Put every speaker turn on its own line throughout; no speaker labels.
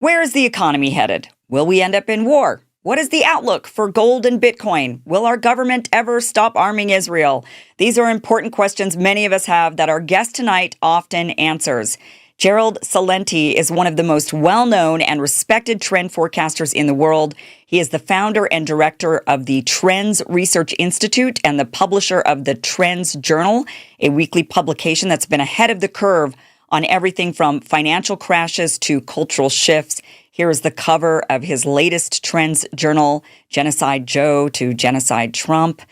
Where is the economy headed? Will we end up in war? What is the outlook for gold and Bitcoin? Will our government ever stop arming Israel? These are important questions many of us have that our guest tonight often answers. Gerald Celente is one of the most well-known and respected trend forecasters in the world. He is the founder and director of the Trends Research Institute and the publisher of the Trends Journal, a weekly publication that's been ahead of the curve on everything from financial crashes to cultural shifts. Here is the cover of his latest Trends Journal, Genocide Joe to Genocide Trump.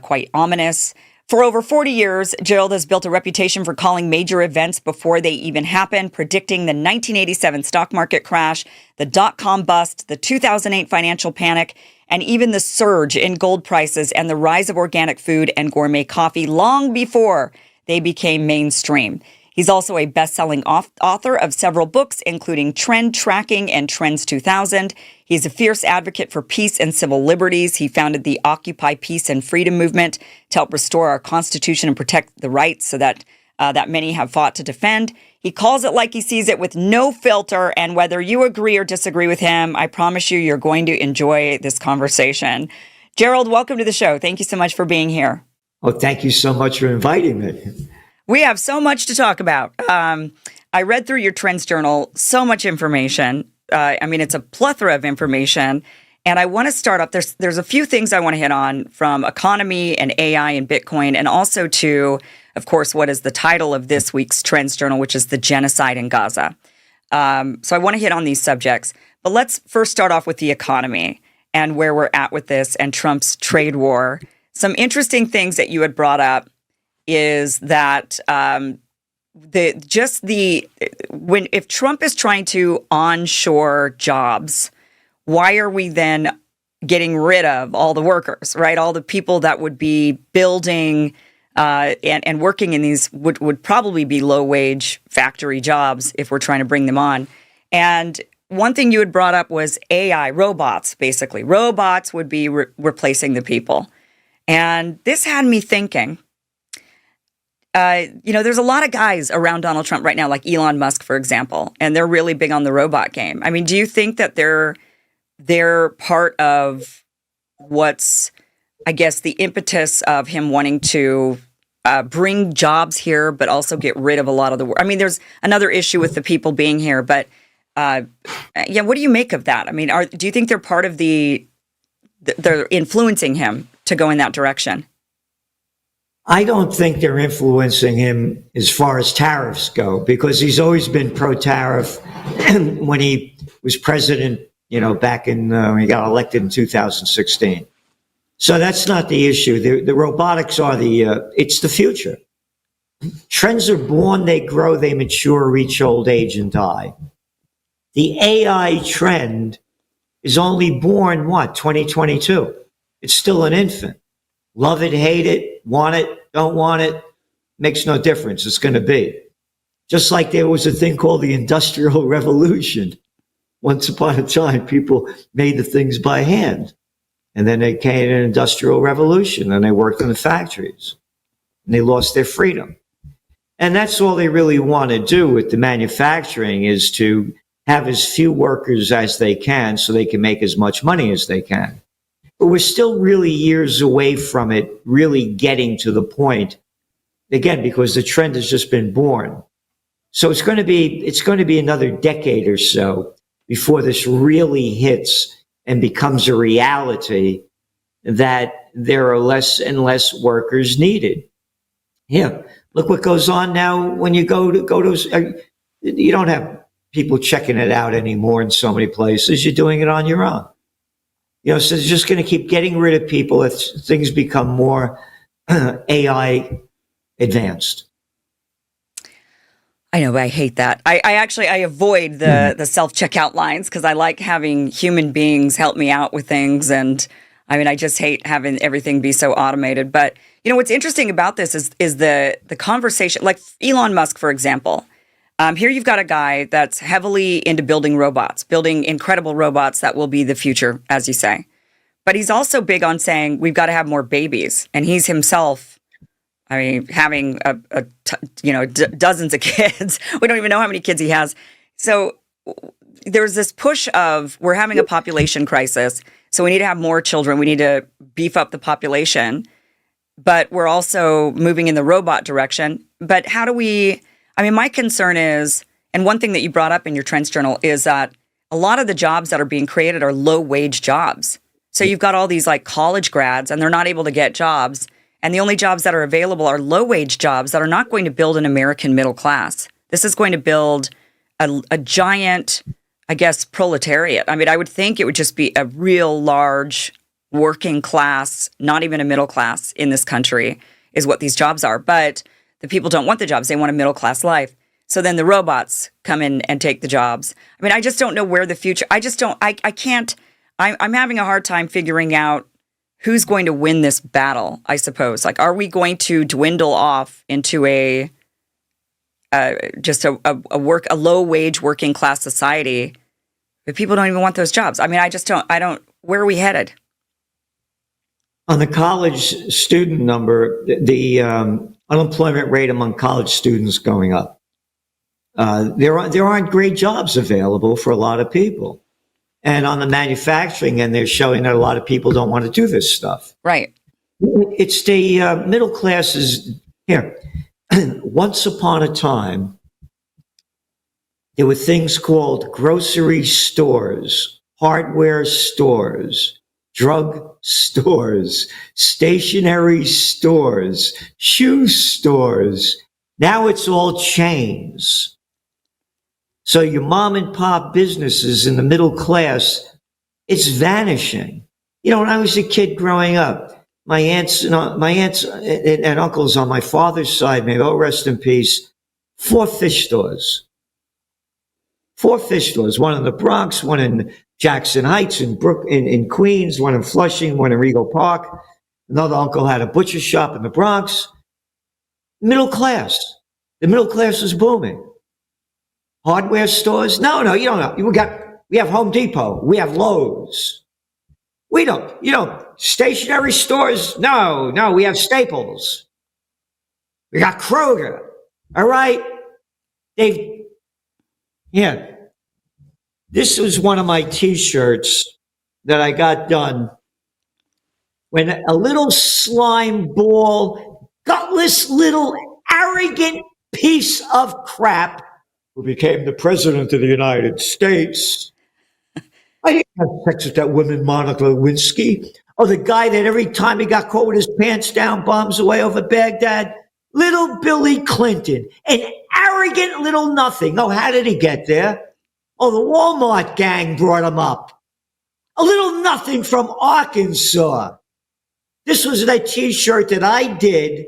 Quite ominous. For over 40 years, Gerald has built a reputation for calling major events before they even happen, predicting the 1987 stock market crash, the dot-com bust, the 2008 financial panic, and even the surge in gold prices and the rise of organic food and gourmet coffee long before they became mainstream. He's also a best-selling author of several books, including Trend Tracking and Trends 2000. He's a fierce advocate for peace and civil liberties. He founded the Occupy Peace and Freedom movement to help restore our Constitution and protect the rights that many have fought to defend. He calls it like he sees it with no filter, and whether you agree or disagree with him, I promise you're going to enjoy this conversation. Gerald, welcome to the show. Thank you so much for being here.
Well, thank you so much for inviting me.
We have so much to talk about. I read through your Trends Journal, so much information. It's a plethora of information. And I want to start off, there's a few things I want to hit on, from economy and AI and Bitcoin, and also to, of course, what is the title of this week's Trends Journal, which is the genocide in Gaza. So I want to hit on these subjects. But let's first start off with the economy and where we're at with this and Trump's trade war. Some interesting things that you had brought up is that if Trump is trying to onshore jobs, why are we then getting rid of all the workers, right? All the people that would be building and working in these would probably be low-wage factory jobs if we're trying to bring them on. And one thing you had brought up was AI, robots, basically. Robots would be replacing the people. And this had me thinking, there's a lot of guys around Donald Trump right now, like Elon Musk, for example, and they're really big on the robot game. I mean, do you think that they're part of what's, I guess, the impetus of him wanting to bring jobs here, but also get rid of a lot of the work? I mean, there's another issue with the people being here, but what do you make of that? I mean, do you think they're part of they're influencing him to go in that direction?
I don't think they're influencing him as far as tariffs go, because he's always been pro-tariff when he was president, back in when he got elected in 2016. So that's not the issue. The robotics are it's the future. Trends are born, they grow, they mature, reach old age, and die. The AI trend is only born, 2022? It's still an infant. Love it, hate it, want it, don't want it, makes no difference. It's going to be. Just like there was a thing called the Industrial Revolution. Once upon a time, people made the things by hand. And then they came an Industrial Revolution, and they worked in the factories. And they lost their freedom. And that's all they really want to do with the manufacturing, is to have as few workers as they can so they can make as much money as they can. But we're still really years away from it really getting to the point, again, because the trend has just been born. So it's going to be another decade or so before this really hits and becomes a reality that there are less and less workers needed. Yeah, look what goes on now when you go to you don't have people checking it out anymore in so many places. You're doing it on your own. So they're just going to keep getting rid of people as things become more AI advanced.
I know, but I hate that. I avoid the self-checkout lines because I like having human beings help me out with things. And I just hate having everything be so automated. But, what's interesting about this is the conversation, like Elon Musk, for example. Here you've got a guy that's heavily into building robots, building incredible robots that will be the future, as you say. But he's also big on saying we've got to have more babies. And he's himself, having dozens of kids. We don't even know how many kids he has. So there's this push of we're having a population crisis, so we need to have more children. We need to beef up the population, but we're also moving in the robot direction. But how do we? I mean, my concern is, and one thing that you brought up in your Trends Journal is that a lot of the jobs that are being created are low wage jobs. So you've got all these like college grads, and they're not able to get jobs. And the only jobs that are available are low-wage jobs that are not going to build an American middle class. This is going to build a giant, I guess, proletariat. I mean, I would think it would just be a real large working class, not even a middle class in this country is what these jobs are. But the people don't want the jobs. They want a middle-class life. So then the robots come in and take the jobs. I mean, I just don't know where the future, I can't, I'm having a hard time figuring out who's going to win this battle, I suppose. Like, are we going to dwindle off into a low wage working class society if people don't even want those jobs? I mean, I don't, where are we headed?
On the college student number, the unemployment rate among college students going up. There aren't great jobs available for a lot of people. And on the manufacturing end, they're showing that a lot of people don't want to do this stuff.
Right.
It's the middle classes here. Once upon a time, there were things called grocery stores, hardware stores, drug stores, stationery stores, shoe stores. Now it's all chains. So your mom and pop businesses in the middle class, it's vanishing. You know, when I was a kid growing up, my aunts and uncles on my father's side, may all rest in peace, 4 fish stores. 4 fish stores, one in the Bronx, one in Jackson Heights in Queens, one in Flushing, one in Regal Park. Another uncle had a butcher shop in the Bronx. Middle class. The middle class is booming. Hardware stores? No, you don't know. We have Home Depot. We have Lowe's. We don't, stationery stores? No, we have Staples. We got Kroger. All right? This was one of my t-shirts that I got done when a little slime ball, gutless little arrogant piece of crap who became the president of the United States. I didn't have sex with that woman, Monica Lewinsky. Oh, the guy that every time he got caught with his pants down, bombs away over Baghdad. Little Billy Clinton, an arrogant little nothing. Oh, how did he get there? Oh, the Walmart gang brought him up. A little nothing from Arkansas. This was that t-shirt that I did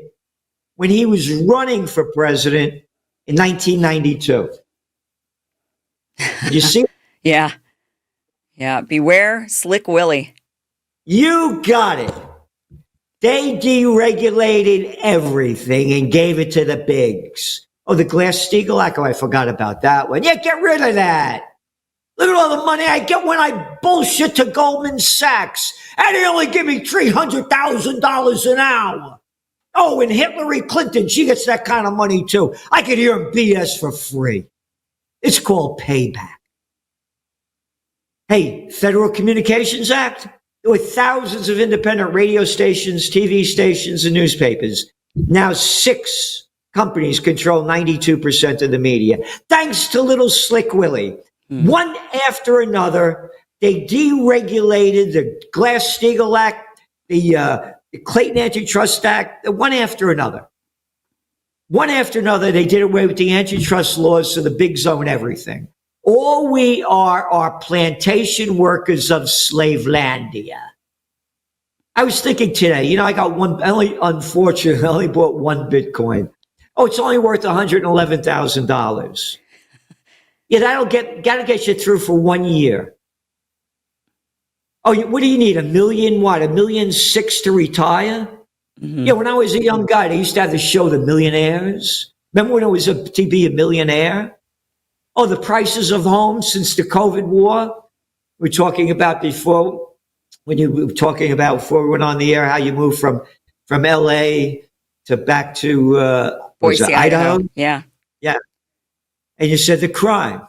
when he was running for president in 1992. You see?
Yeah. Beware Slick Willie.
You got it. They deregulated everything and gave it to the bigs. Oh, the Glass-Steagall Act. Oh, I forgot about that one. Yeah, get rid of that. Look at all the money I get when I bullshit to Goldman Sachs. And they only give me $300,000 an hour. Oh, and Hillary Clinton, she gets that kind of money too. I could hear him BS for free. It's called payback. Hey, Federal Communications Act. There were thousands of independent radio stations, TV stations, and newspapers. Now 6 companies control 92% of the media. Thanks to little Slick Willie. One after another, they deregulated the Glass-Steagall Act, the Clayton Antitrust Act, one after another. One after another, they did away with the antitrust laws, so the bigs own everything. All we are plantation workers of Slavelandia. I was thinking today, I got unfortunately, I only bought 1 Bitcoin. Oh, it's only worth $111,000. Yeah, that'll get you through for 1 year. Oh, what do you need? $1 million, what? $1.6 million to retire? Mm-hmm. Yeah, when I was a young guy, they used to have the show The Millionaires. Remember when it was to be a millionaire? Oh, the prices of homes since the COVID war. We were talking about before, when you were talking about before we went on the air, how you moved from LA to back to
Boise, Idaho. Yeah.
And you said the crime.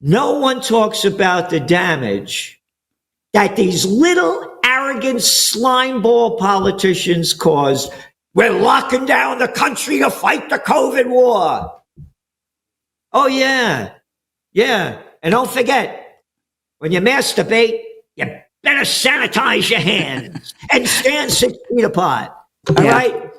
No one talks about the damage that these little arrogant slimeball politicians caused. We're locking down the country to fight the COVID war. Oh, yeah. Yeah. And don't forget, when you masturbate, you better sanitize your hands and stand 6 feet apart. All right?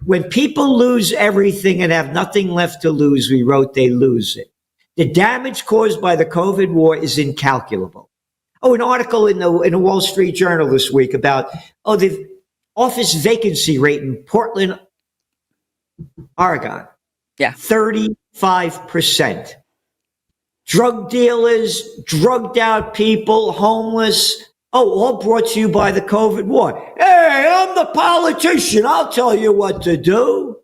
When people lose everything and have nothing left to lose, we wrote they lose it. The damage caused by the COVID war is incalculable. Oh, an article in the Wall Street Journal this week about, the office vacancy rate in Portland, Oregon.
Yeah.
35%. Drug dealers, drugged out people, homeless. Oh, all brought to you by the COVID war. Hey, I'm the politician. I'll tell you what to do.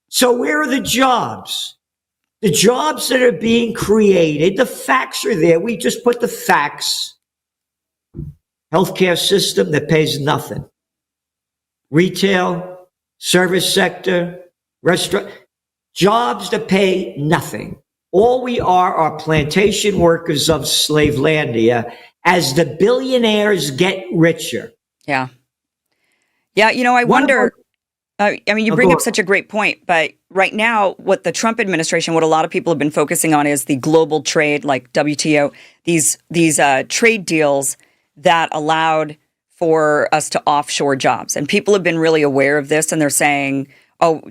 So where are the jobs? The jobs that are being created, the facts are there. We just put the facts. Healthcare system that pays nothing. Retail, service sector, restaurant, jobs that pay nothing. All we are plantation workers of Slavelandia as the billionaires get richer.
Yeah. Yeah, I wonder, you bring up such a great point, but right now, what the Trump administration, what a lot of people have been focusing on is the global trade, like WTO, these trade deals that allowed for us to offshore jobs. And people have been really aware of this, and they're saying,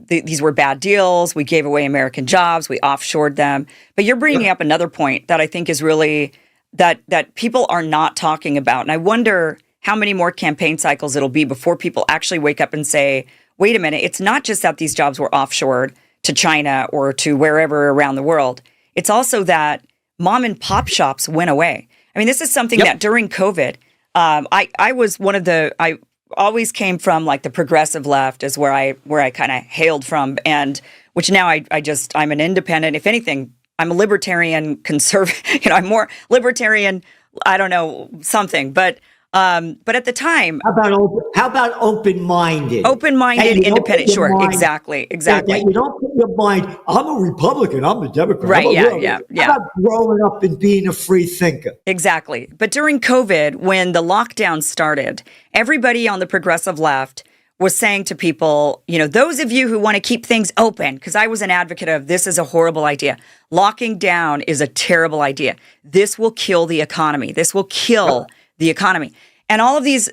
these were bad deals. We gave away American jobs. We offshored them. But you're bringing up another point that I think is really that people are not talking about. And I wonder how many more campaign cycles it'll be before people actually wake up and say, wait a minute, it's not just that these jobs were offshored to China or to wherever around the world. It's also that mom and pop shops went away. I mean, this is something that during COVID, I was one of I always came from like the progressive left is where I kind of hailed from, and which now I'm an independent. If anything, I'm a libertarian conservative. I'm more libertarian. I don't know something, but at the time,
how about open-minded?
Open-minded, independent. Sure, exactly.
That you don't put your mind. I'm a Republican. I'm a Democrat.
Right? Yeah.
How about growing up and being a free thinker?
Exactly. But during COVID, when the lockdown started, everybody on the progressive left was saying to people, those of you who want to keep things open, because I was an advocate of this is a horrible idea. Locking down is a terrible idea. This will kill the economy. This will kill the economy. And all of these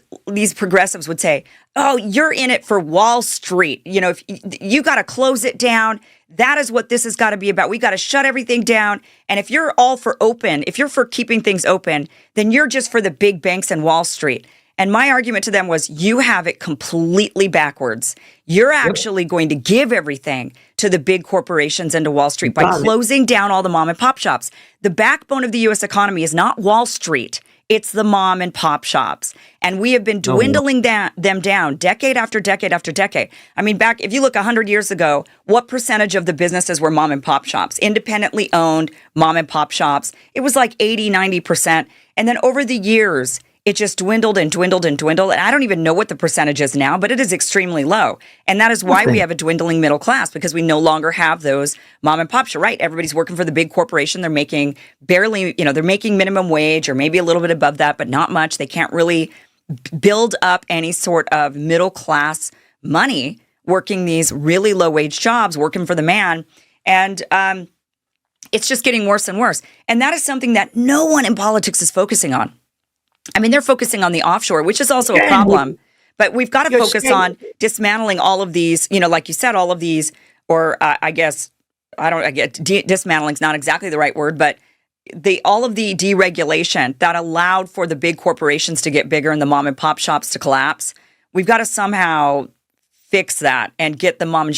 progressives would say, oh, you're in it for Wall Street. If you got to close it down, that is what this has got to be about. We got to shut everything down. And if you're all for open, if you're for keeping things open, then you're just for the big banks and Wall Street. And my argument to them was, you have it completely backwards. You're actually going to give everything to the big corporations and to Wall Street by closing down all the mom and pop shops. The backbone of the U.S. economy is not Wall Street. It's the mom and pop shops. And we have been dwindling them down decade after decade after decade. I mean, if you look 100 years ago, what percentage of the businesses were mom and pop shops? Independently owned mom and pop shops. It was like 80, 90%. And then over the years, it just dwindled and dwindled and dwindled. And I don't even know what the percentage is now, but it is extremely low. And that is why we have a dwindling middle class, because we no longer have those mom and pop shops, right? Everybody's working for the big corporation. They're making barely, they're making minimum wage or maybe a little bit above that, but not much. They can't really build up any sort of middle class money working these really low wage jobs, working for the man. And it's just getting worse and worse. And that is something that no one in politics is focusing on. I mean, they're focusing on the offshore, which is also a problem. But we've got to focus on dismantling all of these, like you said, all of these, or dismantling is not exactly the right word, but all of the deregulation that allowed for the big corporations to get bigger and the mom and pop shops to collapse. We've got to somehow fix that and get the mom and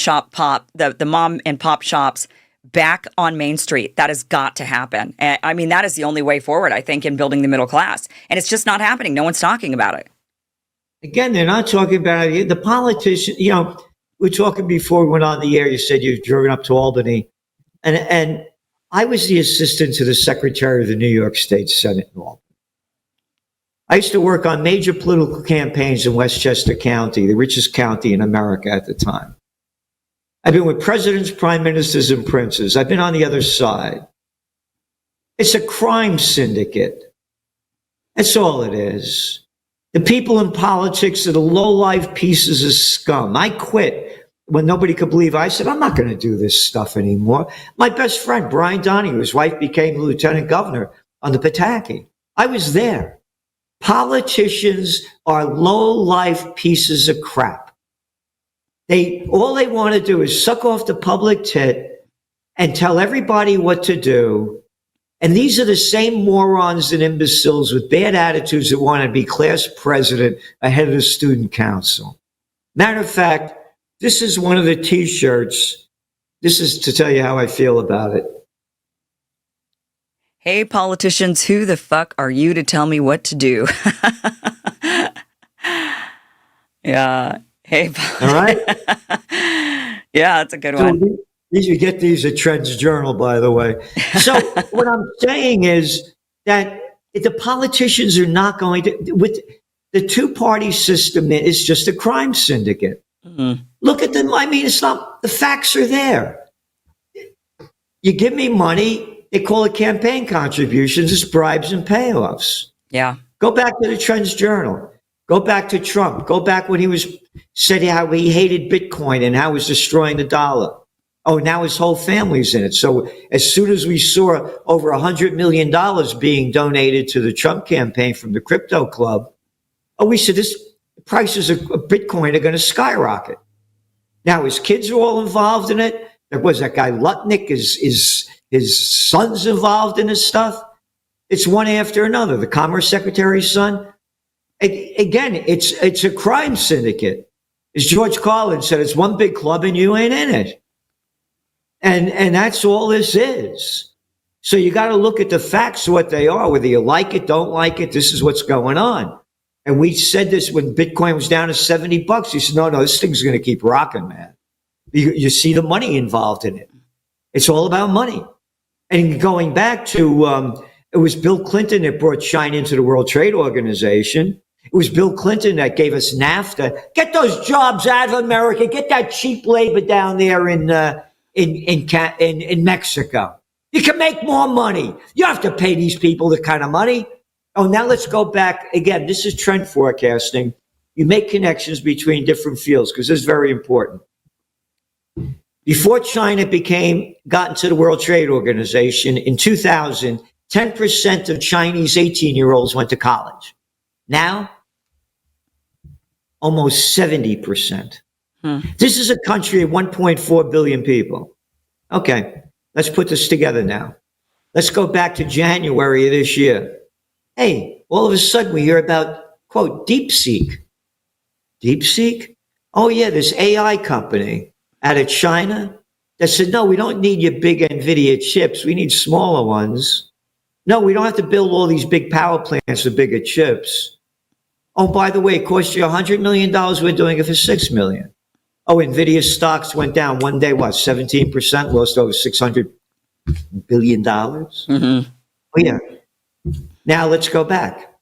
pop shops back on Main Street. That has got to happen. I mean, that is the only way forward, I think, in building the middle class. And it's just not happening. No one's talking about it.
Again, they're not talking about it. The politician, we were talking before we went on the air. You said you've driven up to Albany. And I was the assistant to the secretary of the New York State Senate in Albany. I used to work on major political campaigns in Westchester County, the richest county in America at the time. I've been with presidents, prime ministers, and princes. I've been on the other side. It's a crime syndicate. That's all it is. The people in politics are the low-life pieces of scum. I quit when nobody could believe it. I said, I'm not going to do this stuff anymore. My best friend, Brian Donahue, his wife became lieutenant governor on the Pataki. I was there. Politicians are low-life pieces of crap. All they want to do is suck off the public tit and tell everybody what to do. And these are the same morons and imbeciles with bad attitudes that want to be class president ahead of the student council. Matter of fact, this is one of the T-shirts. This is to tell you how I feel about it.
Hey, politicians, who the fuck are you to tell me what to do? Yeah. Hey.
All right.
Yeah, that's a good one.
You get these at Trends Journal, by the way. So what I'm saying is that the politicians are not going to, with the two-party system, it's just a crime syndicate. Mm-hmm. Look at them. I mean, it's not, the facts are there. You give me money, they call it campaign contributions, it's bribes and payoffs.
Yeah.
Go back to the Trends Journal. Go back to Trump. Go back when he said how he hated Bitcoin and how it was destroying the dollar. Oh, now his whole family's in it. So as soon as we saw over $100 million being donated to the Trump campaign from the crypto club, we said the prices of Bitcoin are going to skyrocket. Now his kids are all involved in it. There was that guy Lutnick, his son's involved in this stuff. It's one after another. The Commerce Secretary's son. Again, it's a crime syndicate. As George Carlin said, it's one big club and you ain't in it. And that's all this is. So you got to look at the facts, what they are, whether you like it, don't like it. This is what's going on. And we said this when Bitcoin was down to $70. You said, no, this thing's going to keep rocking, man. You see the money involved in it. It's all about money. And going back to, it was Bill Clinton that brought China into the World Trade Organization. It was Bill Clinton that gave us NAFTA. Get those jobs out of America. Get that cheap labor down there in Mexico. You can make more money. You have to pay these people the kind of money. Oh, now let's go back again. This is trend forecasting. You make connections between different fields because this is very important. Before China got into the World Trade Organization in 2000, 10% of Chinese 18-year-olds went to college. Now, almost 70%. This is a country of 1.4 billion people. Okay, let's put this together now. Let's go back to January of this year. Hey, all of a sudden we hear about, quote, DeepSeek. DeepSeek? Oh, yeah, this AI company out of China that said, no, we don't need your big NVIDIA chips. We need smaller ones. No, we don't have to build all these big power plants with bigger chips. Oh, by the way, it cost you $100 million. We're doing it for $6 million. Oh, NVIDIA stocks went down one day, 17%, lost over $600 billion. Mm-hmm. Oh, yeah. Now let's go back.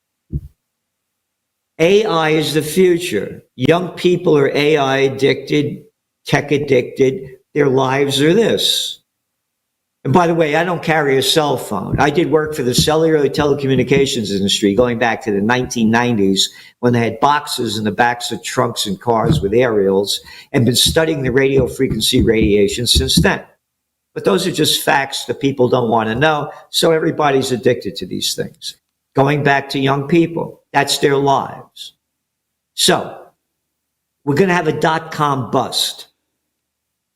AI is the future. Young people are AI addicted, tech addicted. Their lives are this. And by the way, I don't carry a cell phone. I did work for the cellular telecommunications industry going back to the 1990s when they had boxes in the backs of trunks and cars with aerials and been studying the radio frequency radiation since then. But those are just facts that people don't want to know. So everybody's addicted to these things. Going back to young people, that's their lives. So we're going to have a dot-com bust.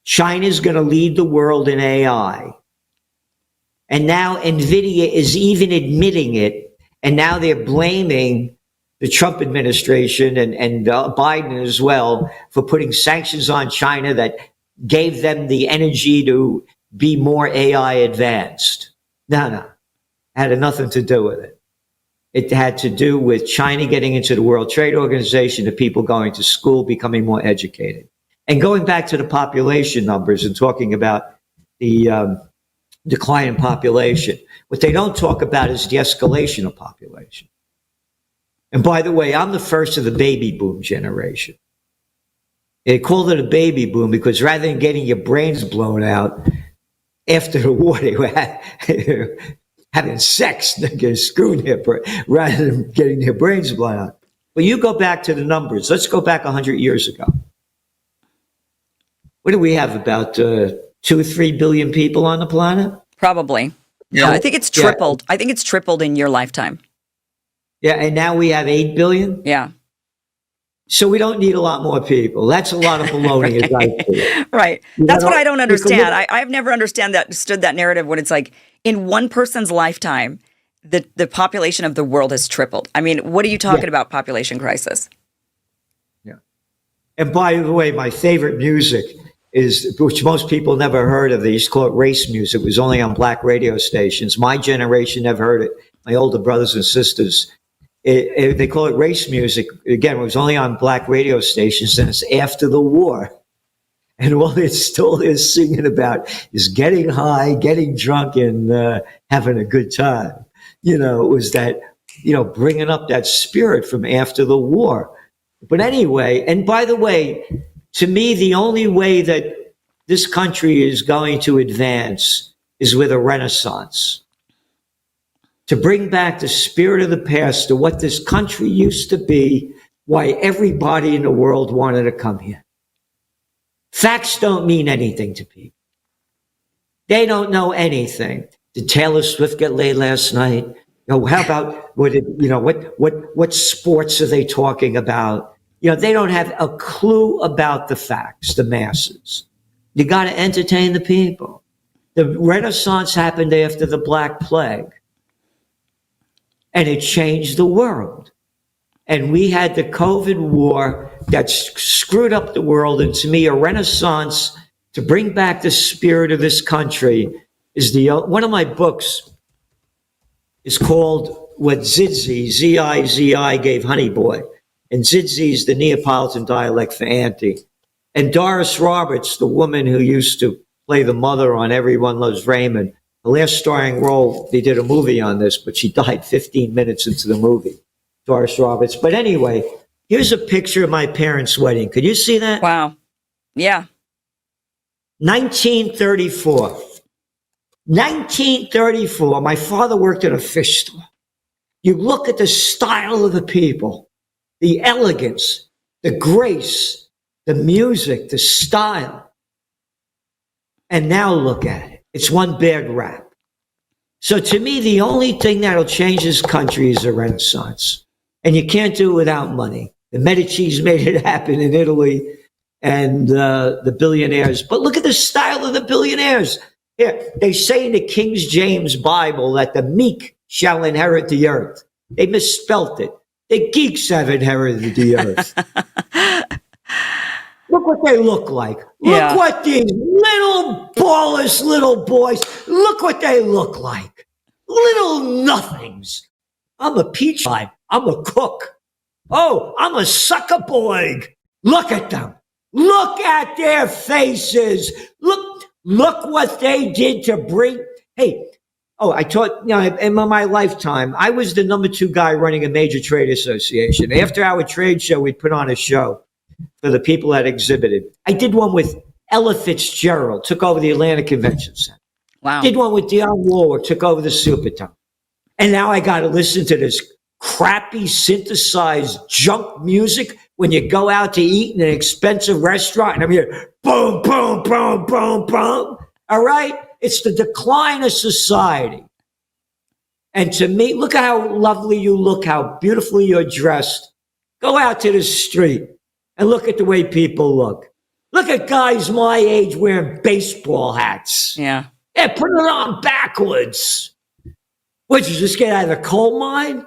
China's going to lead the world in AI. And now NVIDIA is even admitting it. And now they're blaming the Trump administration and Biden as well for putting sanctions on China that gave them the energy to be more AI advanced. No. It had nothing to do with it. It had to do with China getting into the World Trade Organization, the people going to school, becoming more educated. And going back to the population numbers and talking about the decline in population, what they don't talk about is the escalation of population. And by the way, I'm the first of the baby boom generation. They called it a baby boom because rather than getting your brains blown out after the war, having sex, nigga, screwing their rather than getting their brains blown out. But you go back to the numbers. Let's go back 100 years ago. What do we have? About 2 or 3 billion people on the planet?
Probably. Yeah, I think it's tripled. I think it's tripled in your lifetime.
Yeah, and now we have 8 billion?
Yeah.
So we don't need a lot more people. That's a lot of baloney.
Right. Right. That's what I don't understand. I've never understood that narrative when it's like in one person's lifetime, the population of the world has tripled. I mean, what are you talking about, population crisis?
Yeah. And by the way, my favorite music is, which most people never heard of, they used to call it race music. It was only on black radio stations. My generation never heard it. My older brothers and sisters. They call it race music. Again, it was only on black radio stations, and it's after the war. And all it still is singing about is getting high, getting drunk, and having a good time. You know, it was that, you know, bringing up that spirit from after the war. But anyway, and by the way, to me, the only way that this country is going to advance is with a renaissance. To bring back the spirit of the past to what this country used to be, why everybody in the world wanted to come here. Facts don't mean anything to people. They don't know anything. Did Taylor Swift get laid last night? You know, how about what sports are they talking about? You know, they don't have a clue about the facts, the masses. You got to entertain the people. The Renaissance happened after the Black Plague. And it changed the world. And we had the COVID war that screwed up the world. And to me, a renaissance to bring back the spirit of this country is one of my books is called What Zidzi, Z-I-Z-I, gave Honey Boy. And Zidzi is the Neapolitan dialect for auntie. And Doris Roberts, the woman who used to play the mother on Everyone Loves Raymond, the last starring role, they did a movie on this, but she died 15 minutes into the movie, Doris Roberts. But anyway, here's a picture of my parents' wedding. Could you see that?
Wow. Yeah.
1934. 1934. My father worked at a fish store. You look at the style of the people, the elegance, the grace, the music, the style. And now look at it. It's one bad rap. So to me, the only thing that'll change this country is a renaissance. And you can't do it without money. The Medicis made it happen in Italy and the billionaires. But look at the style of the billionaires. Here, they say in the King James Bible that the meek shall inherit the earth. They misspelt it. The geeks have inherited the earth. Look what they look like. Look what these little ballless little boys, look what they look like. Little nothings. I'm a peach pie. I'm a cook. Oh, I'm a sucker boy. Look at them. Look at their faces. Look what they did to bring. Hey, I taught, in my lifetime, I was the number 2 guy running a major trade association. After our trade show, we'd put on a show for the people that exhibited. I did one with Ella Fitzgerald, took over the Atlanta Convention Center.
Wow.
Did one with Dionne Warwick, took over the Superdome. And now I got to listen to this crappy synthesized junk music when you go out to eat in an expensive restaurant. And I'm here, boom, boom, boom, boom, boom. All right? It's the decline of society. And to me, look at how lovely you look, how beautifully you're dressed. Go out to the street and look at the way people look. Look at guys my age wearing baseball hats.
Yeah.
Yeah, put it on backwards. What, you just get out of the coal mine?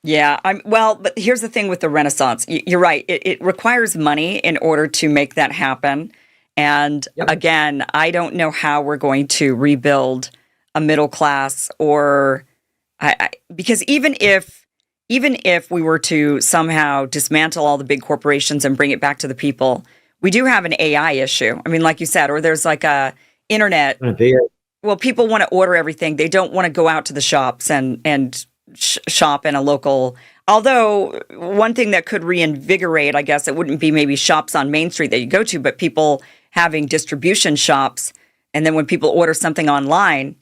Yeah. But here's the thing with the Renaissance. You're right. It requires money in order to make that happen. And again, I don't know how we're going to rebuild a middle class because even if we were to somehow dismantle all the big corporations and bring it back to the people, we do have an AI issue. I mean, like you said, or there's like a internet. Well, people want to order everything. They don't want to go out to the shops and shop in a local. Although one thing that could reinvigorate, I guess it wouldn't be maybe shops on Main Street that you go to, but people having distribution shops. And then when people order something online,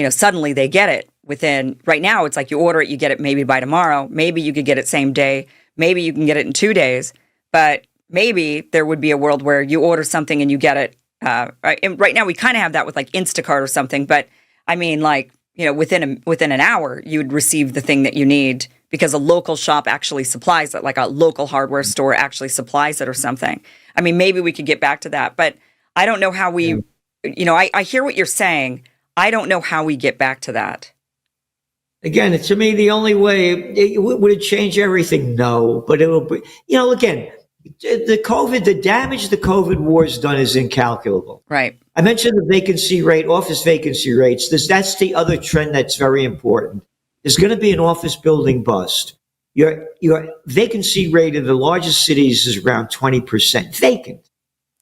suddenly they get it within, right now it's like you order it, you get it maybe by tomorrow. Maybe you could get it same day. Maybe you can get it in 2 days. But maybe there would be a world where you order something and you get it. Right, and right now we kind of have that with like Instacart or something. But I mean, like, within an hour, you'd receive the thing that you need because a local shop actually supplies it, like a local hardware store actually supplies it or something. I mean, maybe we could get back to that, but I don't know how we, I hear what you're saying. I don't know how we get back to that.
Again, to me, the only way, would it change everything? No, but it will be, again, the damage the COVID war has done is incalculable.
Right.
I mentioned the vacancy rate, office vacancy rates. That's the other trend that's very important. There's going to be an office building bust. Your vacancy rate in the largest cities is around 20% vacant.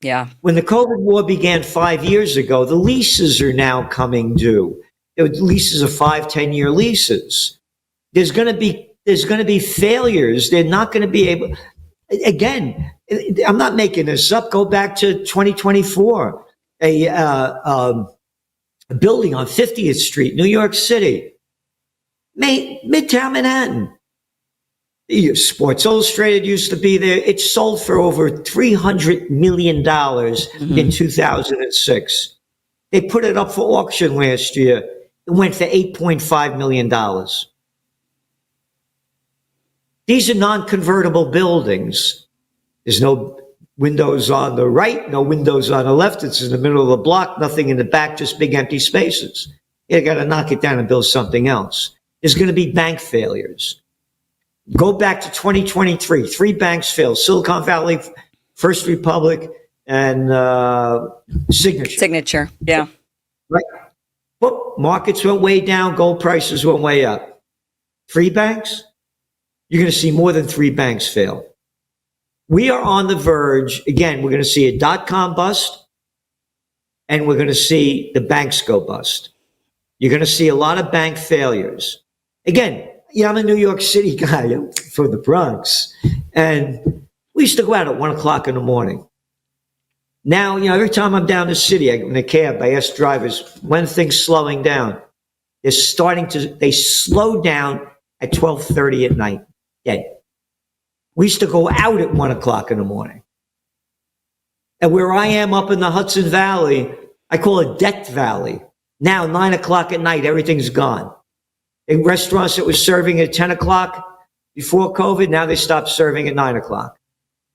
Yeah.
When the COVID war began 5 years ago, the leases are now coming due. The leases are 5-10-year leases. There's going to be failures. They're not going to be able. Again, I'm not making this up. Go back to 2024. A building on 50th Street, New York City, Midtown Manhattan. Sports Illustrated used to be there. It sold for over $300 million in 2006. They put it up for auction last year. It went for $8.5 million. These are non-convertible buildings. There's no windows on the right, no windows on the left. It's in the middle of the block, nothing in the back, just big empty spaces. You got to knock it down and build something else. There's going to be bank failures. Go back to 2023. 3 banks failed. Silicon Valley, First Republic, and Signature.
Signature, yeah.
Right. Well, markets went way down. Gold prices went way up. 3 banks? You're going to see more than 3 banks fail. We are on the verge. Again, we're going to see a dot-com bust, and we're going to see the banks go bust. You're going to see a lot of bank failures. Again, I'm a New York City guy from the Bronx, and we used to go out at 1 o'clock in the morning. Now, every time I'm down the city, in a cab, I ask drivers, when things slowing down? They slow down at 12:30 at night. Dead. We used to go out at 1 o'clock in the morning. And where I am up in the Hudson Valley, I call it Death Valley. Now, 9 o'clock at night, everything's gone. In restaurants that were serving at 10 o'clock before COVID, now they stopped serving at 9 o'clock.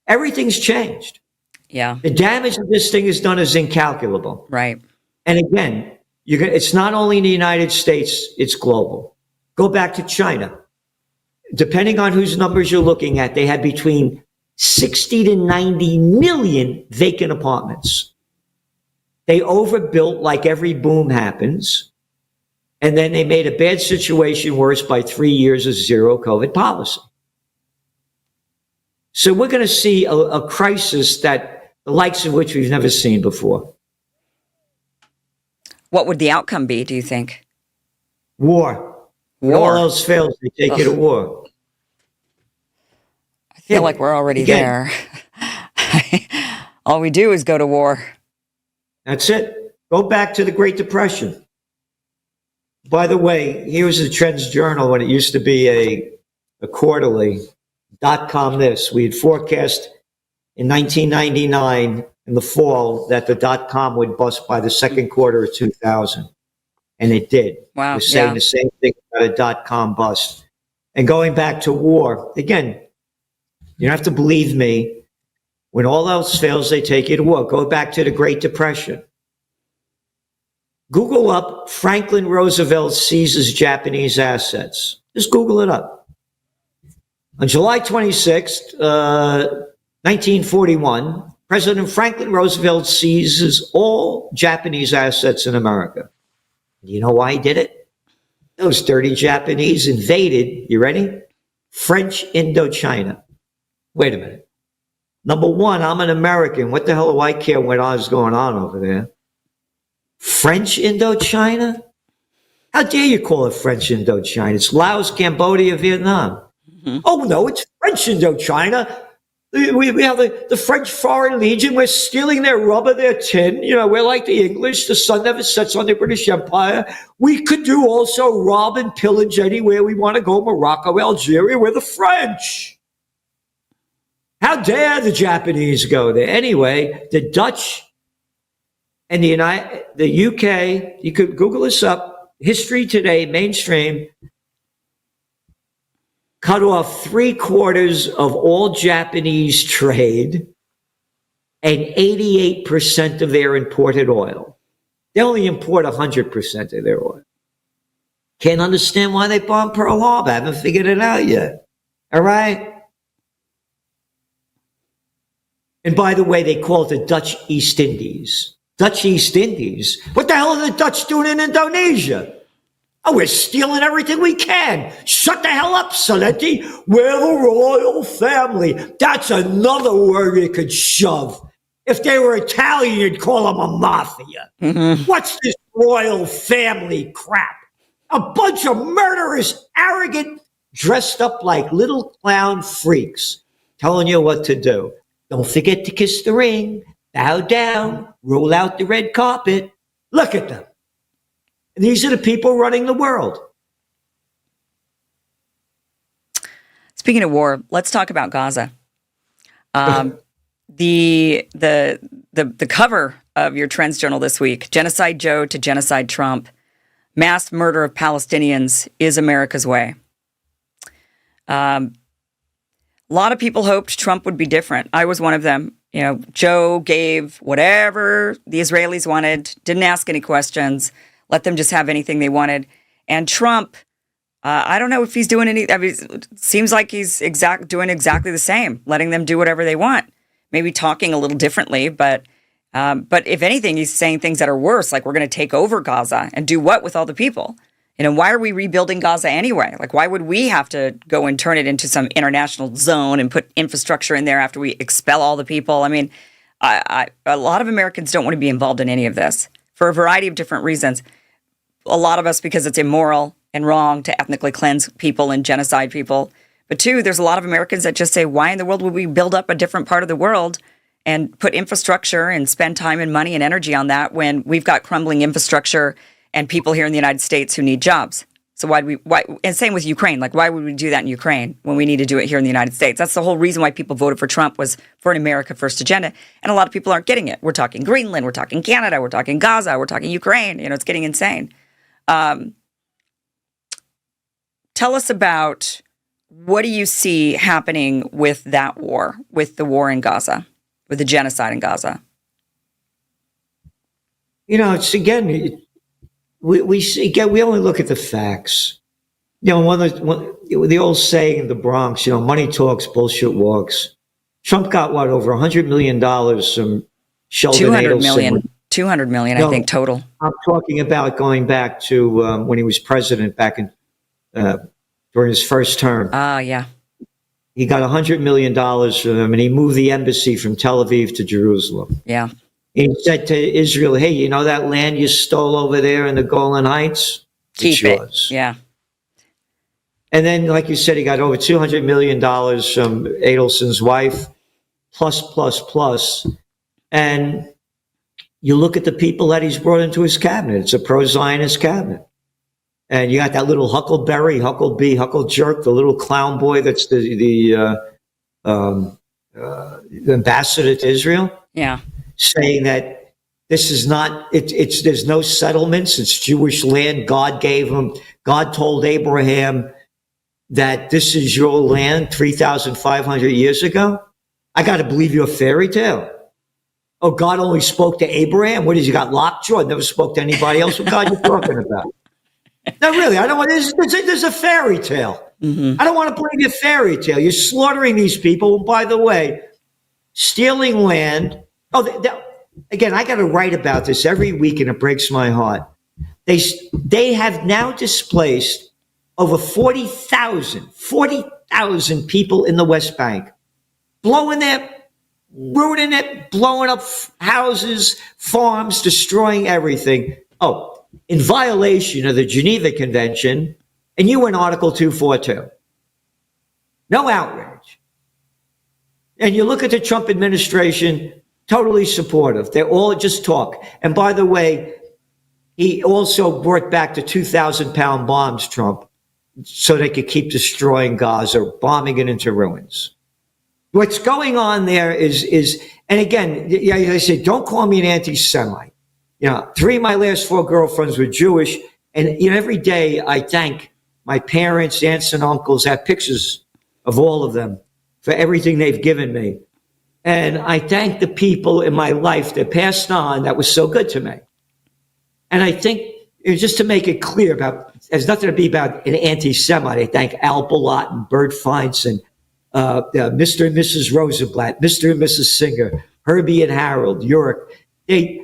Everything's changed.
Yeah.
The damage that this thing has done is incalculable.
Right.
And again, it's not only in the United States, it's global. Go back to China. Depending on whose numbers you're looking at, they had between 60 to 90 million vacant apartments. They overbuilt like every boom happens. And then they made a bad situation worse by 3 years of zero COVID policy. So we're going to see a crisis that the likes of which we've never seen before.
What would the outcome be, do you think?
War. When all else fails, they take you to war.
I feel like we're already there. All we do is go to war.
That's it. Go back to the Great Depression. By the way, here's the Trends Journal when it used to be a quarterly. .com this. We had forecast in 1999 in the fall that the .com would bust by the second quarter of 2000. And it did.
Wow.
We're saying the same thing about a .com bust. And going back to war, again, you don't have to believe me. When all else fails, they take you to war. Go back to the Great Depression. Google up Franklin Roosevelt seizes Japanese assets. Just Google it up. On July 26th, 1941, President Franklin Roosevelt seizes all Japanese assets in America. You know why he did it? Those dirty Japanese invaded, you ready? French Indochina. Wait a minute. Number one, I'm an American. What the hell do I care what is going on over there? French Indochina? How dare you call it French Indochina? It's Laos, Cambodia, Vietnam. Mm-hmm. Oh, no, it's French Indochina. We have the French Foreign Legion. We're stealing their rubber, their tin. We're like the English. The sun never sets on the British Empire. We could do also rob and pillage anywhere we want to go. Morocco, Algeria. We're the French. How dare the Japanese go there? Anyway, the Dutch and the UK, you could Google this up, History Today, mainstream, cut off 3/4 of all Japanese trade and 88% of their imported oil. They only import 100% of their oil. Can't understand why they bombed Pearl Harbor. Haven't figured it out yet. All right? And by the way, they call it the Dutch East Indies. Dutch East Indies? What the hell are the Dutch doing in Indonesia? Oh, we're stealing everything we can. Shut the hell up, Saletti. We're the royal family. That's another word you could shove. If they were Italian, you'd call them a mafia. Mm-hmm. What's this royal family crap? A bunch of murderous, arrogant, dressed up like little clown freaks telling you what to do. Don't forget to kiss the ring, bow down, roll out the red carpet. Look at them. These are the people running the world.
Speaking of war, let's talk about Gaza. The cover of your Trends Journal this week, Genocide Joe to Genocide Trump, mass murder of Palestinians is America's way. A lot of people hoped Trump would be different. I was one of them. Joe gave whatever the Israelis wanted, didn't ask any questions, let them just have anything they wanted. And Trump, I don't know if he's doing any. I mean, it seems like he's doing exactly the same, letting them do whatever they want. Maybe talking a little differently, but if anything, he's saying things that are worse, like we're going to take over Gaza and do what with all the people? Why are we rebuilding Gaza anyway? Like, why would we have to go and turn it into some international zone and put infrastructure in there after we expel all the people? I mean, a lot of Americans don't want to be involved in any of this for a variety of different reasons. A lot of us because it's immoral and wrong to ethnically cleanse people and genocide people. But two, there's a lot of Americans that just say, why in the world would we build up a different part of the world and put infrastructure and spend time and money and energy on that when we've got crumbling infrastructure and people here in the United States who need jobs? So and same with Ukraine. Like, why would we do that in Ukraine when we need to do it here in the United States? That's the whole reason why people voted for Trump, was for an America First agenda. And a lot of people aren't getting it. We're talking Greenland, we're talking Canada, we're talking Gaza, we're talking Ukraine. It's getting insane. Tell us about, what do you see happening with that war, with the war in Gaza, with the genocide in Gaza?
It's again, we only look at the facts. The old saying in the Bronx, money talks, bullshit walks. Trump got over $100 million from Sheldon Adelson.
200 million, I think, total.
I'm talking about going back to when he was president back in during his first term.
Yeah.
He got $100 million from them, and he moved the embassy from Tel Aviv to Jerusalem.
Yeah.
He said to Israel, hey, that land you stole over there in the Golan Heights?
Keep it. Yeah.
And then, like you said, he got over $200 million from Adelson's wife, plus. And you look at the people that he's brought into his cabinet. It's a pro-Zionist cabinet. And you got that little Huckleberry, Hucklebee, Hucklejerk, the little clown boy that's the ambassador to Israel.
Yeah.
Saying that this is not, there's no settlements. It's Jewish land. God gave them. God told Abraham that this is your land 3,500 years ago. I got to believe your fairy tale. Oh, God only spoke to Abraham? What is, you got lockjaw? Never spoke to anybody else? What God are you talking about? No, really, I don't want, there's a fairy tale. Mm-hmm. I don't want to believe a fairy tale. You're slaughtering these people. And by the way, stealing land. Again, I got to write about this every week, and it breaks my heart. They have now displaced over 40,000 people in the West Bank, ruining it, blowing up houses, farms, destroying everything. Oh, in violation of the Geneva Convention, and you went Article 242. No outrage. And you look at the Trump administration, totally supportive. They're all just talk. And by the way, he also brought back the 2,000-pound bombs, Trump, so they could keep destroying Gaza, bombing it into ruins. What's going on there is, and again, I say, don't call me an anti-Semite. 3 of my last 4 girlfriends were Jewish. And, every day I thank my parents, aunts and uncles. I have pictures of all of them for everything they've given me. And I thank the people in my life that passed on that was so good to me. And I think, just to make it clear, it has nothing to be about an anti-Semite. I thank Al Balot and Bert Feinstein, Mr. and Mrs. Rosenblatt, Mr. and Mrs. Singer, Herbie and Harold, York. The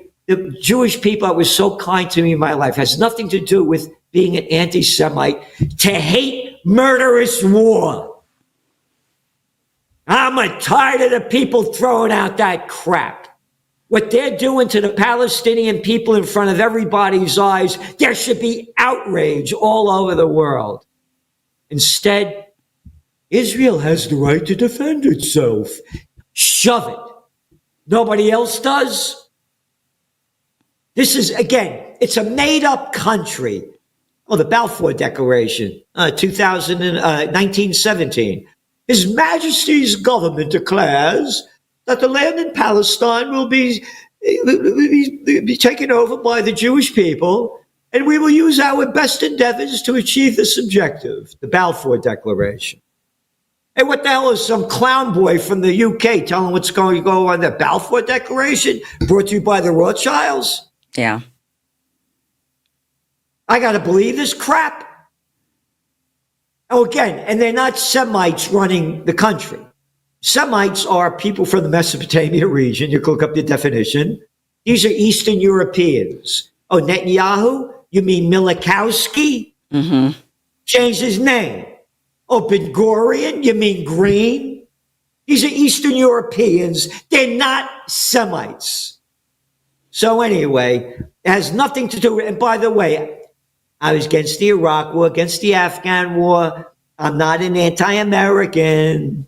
Jewish people that were so kind to me in my life has nothing to do with being an anti-Semite, to hate murderous war. I'm tired of the people throwing out that crap. What they're doing to the Palestinian people in front of everybody's eyes, there should be outrage all over the world. Instead, Israel has the right to defend itself. Shove it. Nobody else does. This is, again, it's a made-up country. Oh, the Balfour Declaration, 1917. His Majesty's government declares that the land in Palestine will be taken over by the Jewish people, and we will use our best endeavors to achieve this objective, the Balfour Declaration. Hey, what the hell is some clown boy from the UK telling what's going to go on the Balfour Declaration, brought to you by the Rothschilds?
Yeah.
I got to believe this crap. Oh, again, and they're not Semites running the country. Semites are people from the Mesopotamia region. You can look up the definition. These are Eastern Europeans. Oh, Netanyahu? You mean Milikowski?
Mm-hmm.
Changed his name. Oh, Ben-Gurion? You mean Green? These are Eastern Europeans. They're not Semites. So anyway, it has nothing to do with, and by the way, I was against the Iraq War, against the Afghan War. I'm not an anti-American.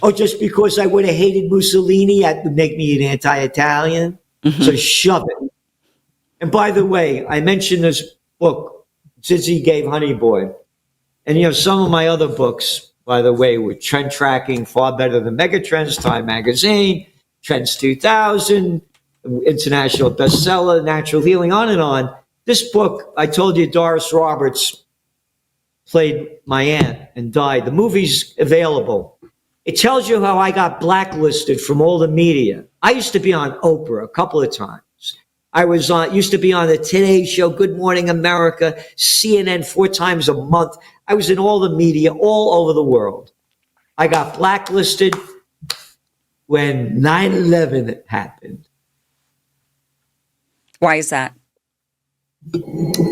Oh, just because I would have hated Mussolini, that would make me an anti-Italian. Mm-hmm. So shove it. And by the way, I mentioned this book, Zizi gave Honey Boy. And, some of my other books, by the way, were trend tracking, far better than Megatrends, Time Magazine, Trends 2000, international bestseller, Natural Healing, on and on. This book, I told you, Doris Roberts played my aunt and died. The movie's available. It tells you how I got blacklisted from all the media. I used to be on Oprah a couple of times. I used to be on the Today Show, Good Morning America, CNN 4 times a month. I was in all the media all over the world. I got blacklisted when 9/11 happened.
Why is that?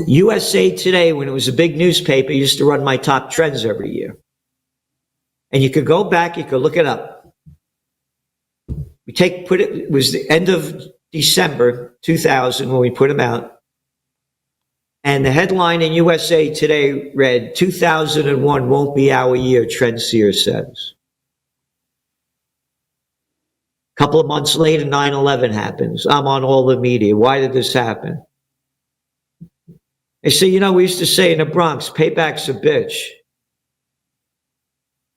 USA Today, when it was a big newspaper, used to run my top trends every year. And you could go back, you could look it up. It was the end of December 2000 when we put them out. And the headline in USA Today read, 2001 won't be our year, Trendseer says. A couple of months later, 9/11 happens. I'm on all the media. Why did this happen? They say, we used to say in the Bronx, payback's a bitch.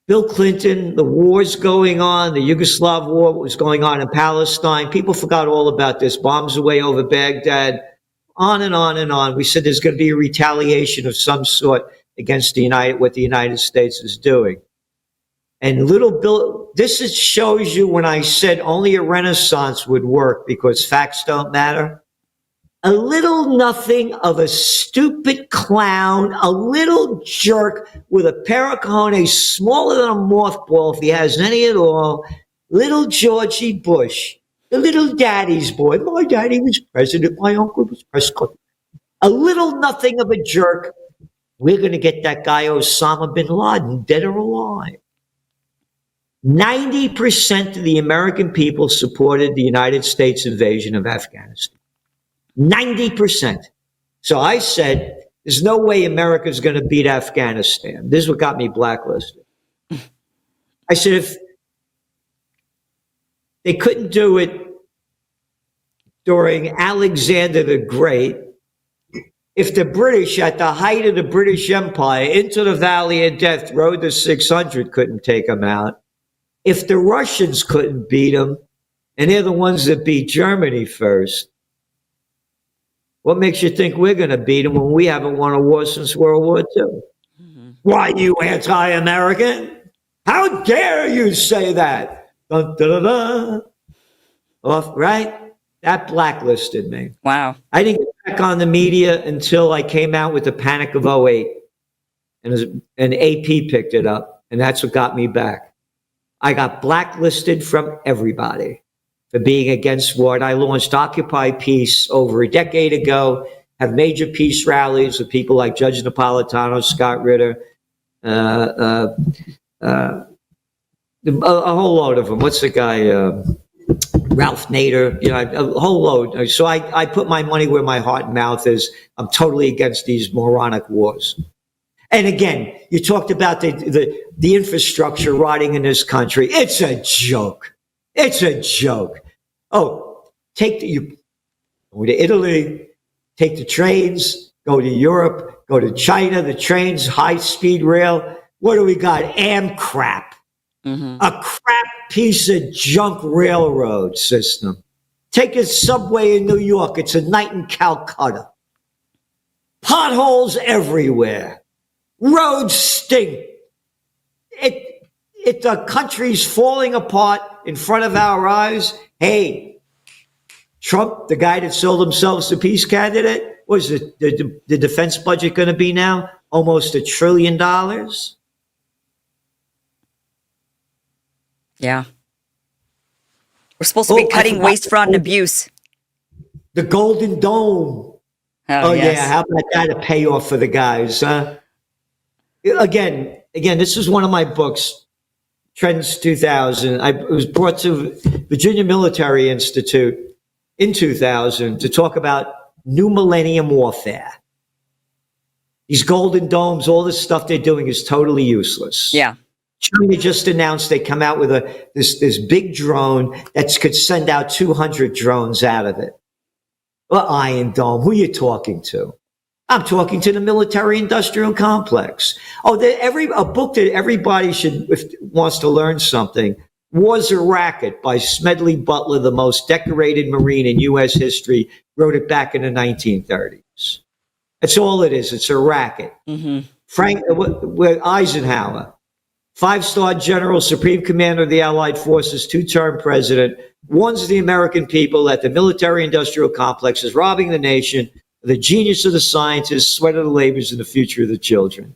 Bill Clinton, the war's going on, the Yugoslav war was going on in Palestine. People forgot all about this. Bombs away over Baghdad, on and on and on. We said there's going to be a retaliation of some sort against what the United States is doing. And little Bill, shows you when I said only a renaissance would work because facts don't matter. A little nothing of a stupid clown, a little jerk with a pair of cojones smaller than a mothball, if he has any at all, little Georgie Bush, the little daddy's boy. My daddy was president, my uncle was president. A little nothing of a jerk. We're going to get that guy Osama bin Laden, dead or alive. 90% of the American people supported the United States invasion of Afghanistan. 90%. So I said, there's no way America's going to beat Afghanistan. This is what got me blacklisted. I said, if they couldn't do it during Alexander the Great, if the British, at the height of the British Empire, into the Valley of Death, Road to 600 couldn't take them out, if the Russians couldn't beat them, and they're the ones that beat Germany first, what makes you think we're going to beat them when we haven't won a war since World War II? Mm-hmm. Why, you anti-American? How dare you say that? Dun, dun, dun, dun. Off, right? That blacklisted me.
Wow.
I didn't get back on the media until I came out with the Panic of '08. And AP picked it up, and that's what got me back. I got blacklisted from everybody for being against war. And I launched Occupy Peace over a decade ago, have major peace rallies with people like Judge Napolitano, Scott Ritter, a whole load of them. What's the guy? Ralph Nader, a whole load. So I put my money where my heart and mouth is. I'm totally against these moronic wars. And again, you talked about the infrastructure rotting in this country. It's a joke. It's a joke. Oh, you go to Italy, take the trains, go to Europe, go to China, the trains, high-speed rail. What do we got? Amtrak. Mm-hmm. A crap piece of junk railroad system. Take a subway in New York. It's a night in Calcutta. Potholes everywhere. Roads stink. The country's falling apart in front of our eyes. Hey, Trump, the guy that sold himself as a peace candidate, what is it, the defense budget going to be now? Almost $1 trillion.
Yeah. We're supposed to be cutting waste, fraud, and abuse.
The Golden Dome. Oh yes. Yeah. How about that? A payoff for the guys, huh? Again, this is one of my books, Trends 2000. It was brought to Virginia Military Institute in 2000 to talk about new millennium warfare. These golden domes, all this stuff they're doing is totally useless.
Yeah.
China just announced they come out with this big drone that could send out 200 drones out of it. Well, Iron Dome, who are you talking to? I'm talking to the military-industrial complex. Oh, a book that everybody should, if wants to learn something, War's a Racket by Smedley Butler, the most decorated Marine in U.S. history, wrote it back in the 1930s. That's all it is. It's a racket. Mm-hmm. Eisenhower, 5-star general, supreme commander of the Allied forces, 2-term president, warns the American people that the military-industrial complex is robbing the nation of the genius of the scientists, sweat of the labors, and the future of the children.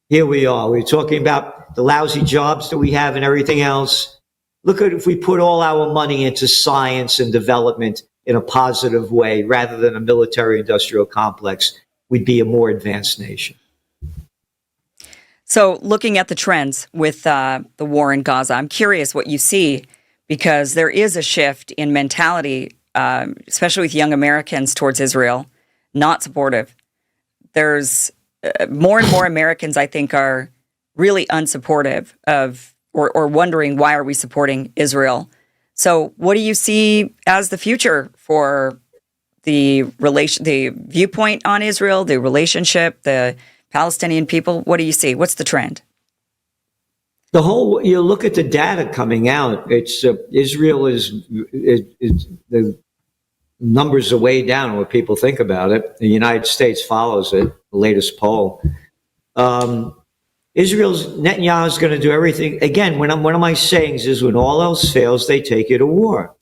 Here we are. We're talking about the lousy jobs that we have and everything else. Look at if we put all our money into science and development in a positive way rather than a military-industrial complex, we'd be a more advanced nation.
So looking at the trends with the war in Gaza, I'm curious what you see, because there is a shift in mentality, especially with young Americans towards Israel, not supportive. There's more and more Americans, I think, are really unsupportive of or wondering, why are we supporting Israel? So what do you see as the future for the viewpoint on Israel, the relationship, the Palestinian people? What do you see? What's the trend?
You look at the data coming out, it's Israel is the numbers are way down what people think about it. The United States follows it, the latest poll. Netanyahu is going to do everything. Again, one of my sayings is, when all else fails, they take you to war.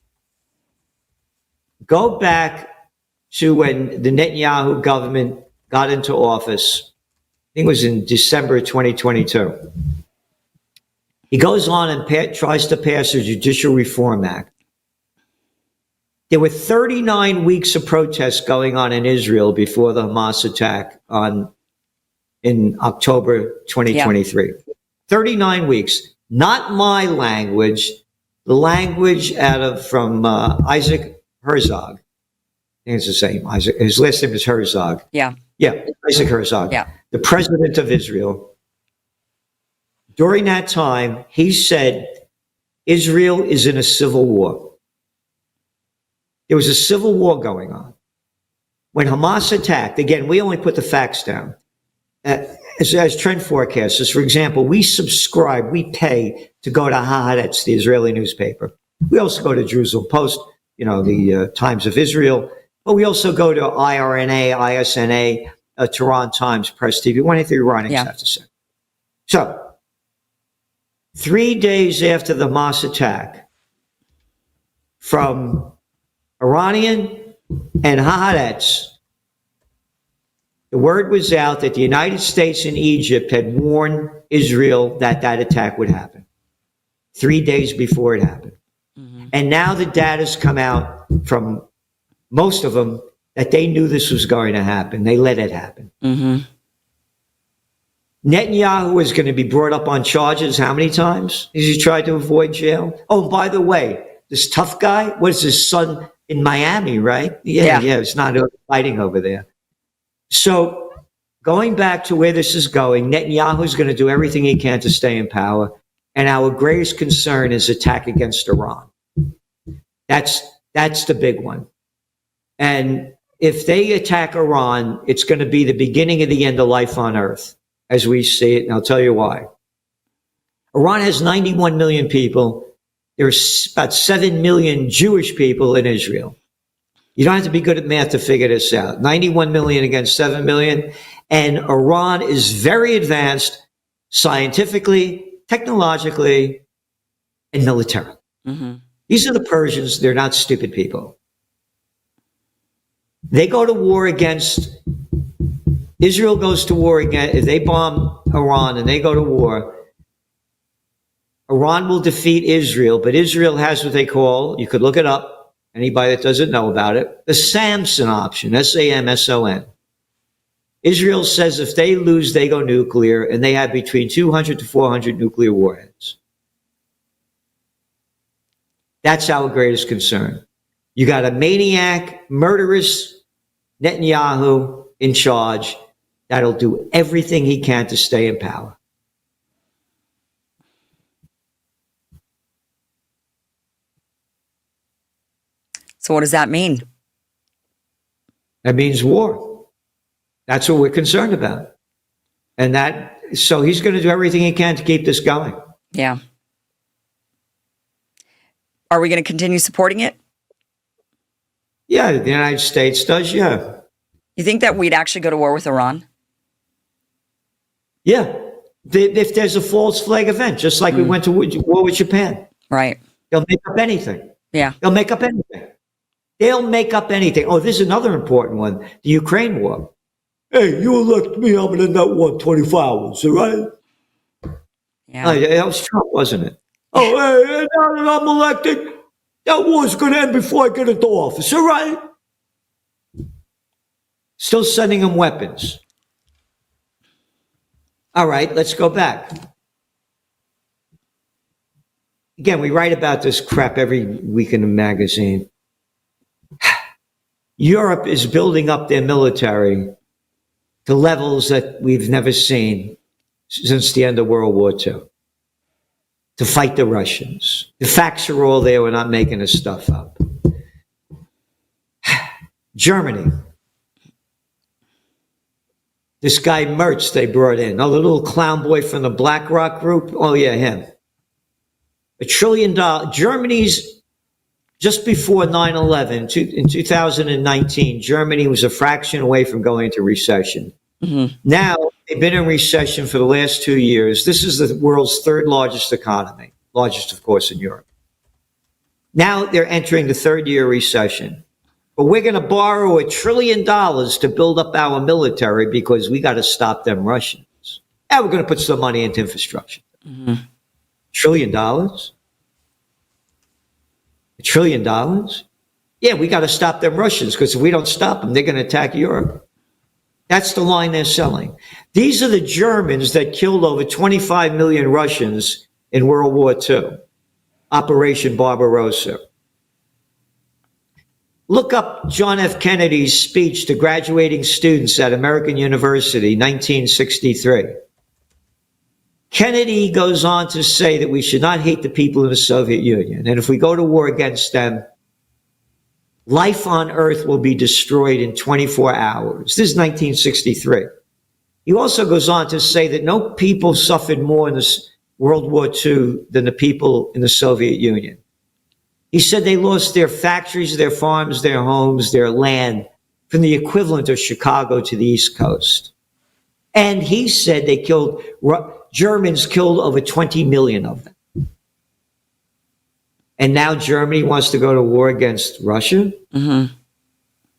Go back to when the Netanyahu government got into office. I think it was in December 2022. He goes on and tries to pass the Judicial Reform Act. There were 39 weeks of protests going on in Israel before the Hamas attack in October 2023. Yeah. 39 weeks. Not my language, the language from Isaac Herzog. think it's the same. Isaac, his last name is Herzog.
Yeah.
Yeah, Isaac Herzog.
Yeah.
The president of Israel. During that time, he said Israel is in a civil war. There was a civil war going on. When Hamas attacked, again, we only put the facts down. As trend forecasters, for example, we pay to go to Haaretz, the Israeli newspaper. We also go to Jerusalem Post, the Times of Israel, but we also go to IRNA, ISNA, Tehran Times, Press TV, what anything Iranians have to say. So, 3 days after the Hamas attack, from Iranian and Haaretz, the word was out that the United States and Egypt had warned Israel that that attack would happen 3 days before it happened. Mm-hmm. And now the data's come out from most of them that they knew this was going to happen. They let it happen. Mm-hmm. Netanyahu is going to be brought up on charges how many times? Has he tried to avoid jail? Oh, by the way, this tough guy, what is his son in Miami, right? Yeah, it's not fighting over there. So going back to where this is going, Netanyahu is going to do everything he can to stay in power. And our greatest concern is attack against Iran. That's the big one. And if they attack Iran, it's going to be the beginning of the end of life on earth, as we see it, and I'll tell you why. Iran has 91 million people. There's about 7 million Jewish people in Israel. You don't have to be good at math to figure this out. 91 million against 7 million. And Iran is very advanced scientifically, technologically, and militarily. Mm-hmm. These are the Persians. They're not stupid people. They go to war against Israel goes to war again. If they bomb Iran and they go to war, Iran will defeat Israel, but Israel has what they call, you could look it up, anybody that doesn't know about it, the Samson option, S-A-M-S-O-N. Israel says if they lose, they go nuclear, and they have between 200 to 400 nuclear warheads. That's our greatest concern. You got a maniac, murderous Netanyahu in charge that'll do everything he can to stay in power.
So what does that mean?
That means war. That's what we're concerned about. And so he's going to do everything he can to keep this going.
Yeah. Are we going to continue supporting it?
Yeah, the United States does, yeah.
You think that we'd actually go to war with Iran?
Yeah. If there's a false flag event, just like we went to war with Japan.
Right.
They'll make up anything.
Yeah.
They'll make up anything. They'll make up anything. Oh, this is another important one. The Ukraine war. Hey, you elect me, I'm going to end that war in 24 hours, all right?
Yeah.
That was Trump, wasn't it? Oh, hey, now that I'm elected, that war's going to end before I get into office, all right? Still sending them weapons. All right, let's go back. Again, we write about this crap every week in the magazine. Europe is building up their military to levels that we've never seen since the end of World War II to fight the Russians. The facts are all there. We're not making this stuff up. Germany. This guy Mertz they brought in, the little clown boy from the BlackRock group. Oh, yeah, him. $1 trillion. Germany's just before 9/11, in 2019, Germany was a fraction away from going into recession. Mm-hmm. Now, they've been in recession for the last 2 years. This is the world's third largest economy, largest, of course, in Europe. Now they're entering the third year recession. But we're going to borrow $1 trillion to build up our military because we got to stop them Russians. And we're going to put some money into infrastructure. Mm-hmm. $1 trillion? $1 trillion? Yeah, we got to stop them Russians because if we don't stop them, they're going to attack Europe. That's the line they're selling. These are the Germans that killed over 25 million Russians in World War II. Operation Barbarossa. Look up John F. Kennedy's speech to graduating students at American University, 1963. Kennedy goes on to say that we should not hate the people of the Soviet Union. And if we go to war against them, life on Earth will be destroyed in 24 hours. This is 1963. He also goes on to say that no people suffered more in this World War II than the people in the Soviet Union. He said they lost their factories, their farms, their homes, their land from the equivalent of Chicago to the East Coast. And he said Germans killed over 20 million of them. And now Germany wants to go to war against Russia. Mm-hmm.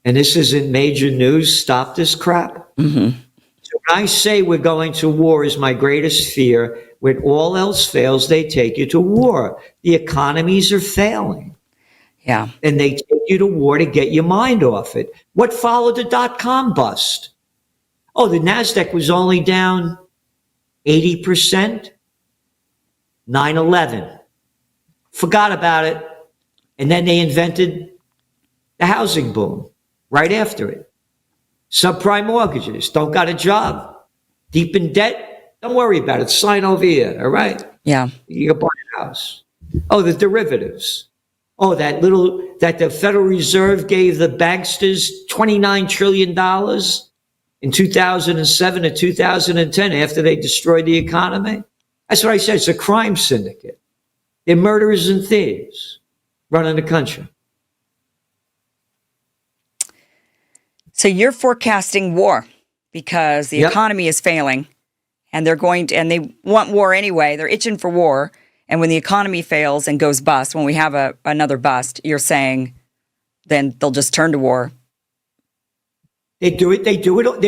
And this isn't major news. Stop this crap. Mm-hmm. So when I say we're going to war is my greatest fear, when all else fails, they take you to war. The economies are failing.
Yeah.
And they take you to war to get your mind off it. What followed the dot-com bust? Oh, the NASDAQ was only down 80%. 9/11. Forgot about it. And then they invented the housing boom right after it. Subprime mortgages. Don't got a job. Deep in debt. Don't worry about it. Sign over here. All right?
Yeah.
You can buy a house. Oh, the derivatives. Oh, that the Federal Reserve gave the banksters $29 trillion in 2007 to 2010 after they destroyed the economy. That's what I said. It's a crime syndicate. They're murderers and thieves running the country.
So you're forecasting war because the economy is failing, and they want war anyway. They're itching for war. And when the economy fails and goes bust, when we have another bust, you're saying then they'll just turn to war.
They do it. They're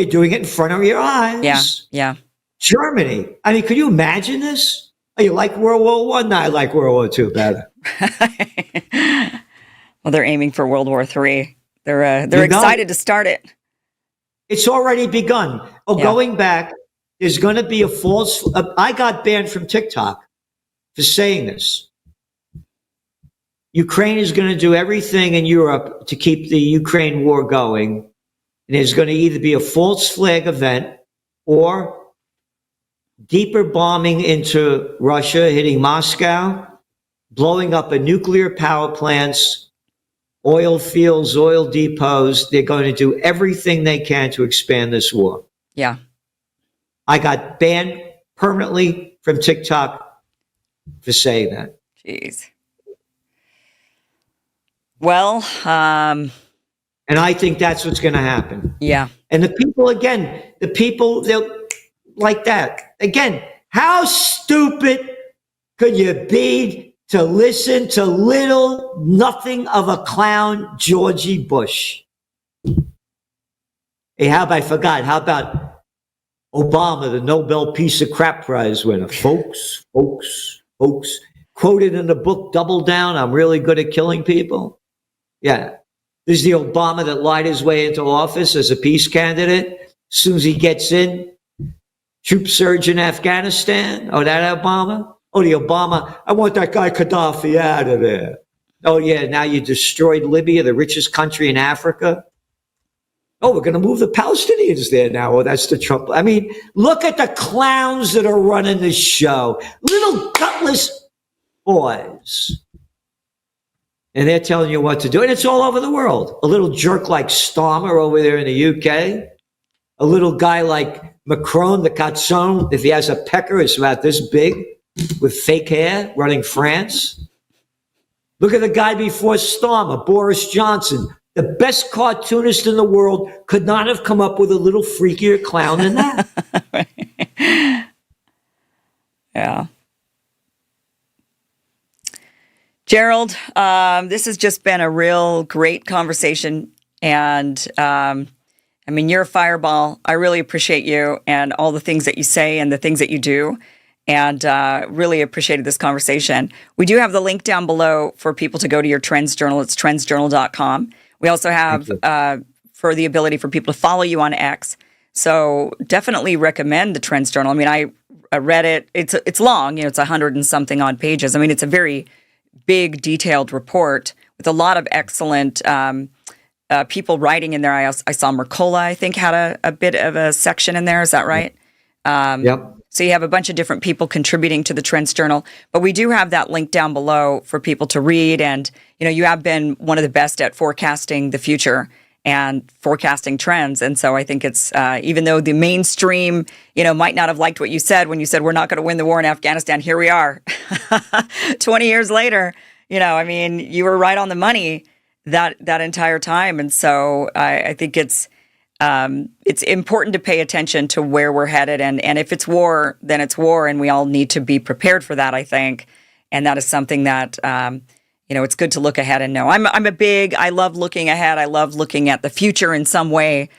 doing it in front of your eyes.
Yeah, yeah.
Germany. I mean, could you imagine this? Oh, you like World War I? No, I like World War II better.
Well, they're aiming for World War III. They're excited to start it.
It's already begun. Oh, yeah. Going back, there's going to be a false. I got banned from TikTok for saying this. Ukraine is going to do everything in Europe to keep the Ukraine war going. And there's going to either be a false flag event or deeper bombing into Russia, hitting Moscow, blowing up a nuclear power plants, oil fields, oil depots. They're going to do everything they can to expand this war.
Yeah. I
got banned permanently from TikTok for saying that.
Jeez. Well,
and I think that's what's going to happen.
Yeah.
And the people, they'll like that. Again, how stupid could you be to listen to little nothing of a clown, Georgie Bush? Hey, how about Obama, the Nobel Peace of Crap Prize winner? Folks, quoted in the book, Double Down, I'm really good at killing people. Yeah. This is the Obama that lied his way into office as a peace candidate. As soon as he gets in, troop surge in Afghanistan. Oh, that Obama? Oh, the Obama, I want that guy Gaddafi out of there. Oh, yeah, now you destroyed Libya, the richest country in Africa. Oh, we're going to move the Palestinians there now. Oh, that's the Trump. I mean, look at the clowns that are running this show. Little gutless boys. And they're telling you what to do. And it's all over the world. A little jerk like Starmer over there in the UK. A little guy like Macron, the Catzon, if he has a pecker, it's about this big with fake hair running France. Look at the guy before Starmer, Boris Johnson. The best cartoonist in the world could not have come up with a little freakier clown than that.
Yeah. Gerald, this has just been a real great conversation. And I mean, you're a fireball. I really appreciate you and all the things that you say and the things that you do. And really appreciated this conversation. We do have the link down below for people to go to your Trends Journal. It's trendsjournal.com. We also have for the ability for people to follow you on X. So definitely recommend the Trends Journal. I mean, I read it. It's long. It's 100 and something odd pages. I mean, it's a very big, detailed report with a lot of excellent people writing in there. I saw Mercola, I think, had a bit of a section in there. Is that right?
Yep.
So you have a bunch of different people contributing to the Trends Journal, but we do have that link down below for people to read. And, you have been one of the best at forecasting the future and forecasting trends. And so I think it's, even though the mainstream, might not have liked what you said when you said, we're not going to win the war in Afghanistan, here we are 20 years later, you were right on the money that entire time. And so I think it's important to pay attention to where we're headed. And if it's war, then it's war. And we all need to be prepared for that, I think. And that is something that, it's good to look ahead and know. I love looking ahead. I love looking at the future in some way,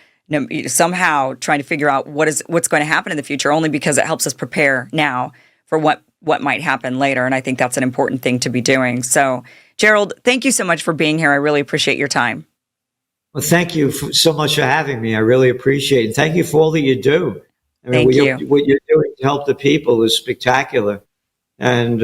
somehow trying to figure out what's going to happen in the future, only because it helps us prepare now for what might happen later. And I think that's an important thing to be doing. So, Gerald, thank you so much for being here. I really appreciate your time.
Well, thank you so much for having me. I really appreciate it. And thank you for all that you do.
Thank you.
What you're doing to help the people is spectacular. And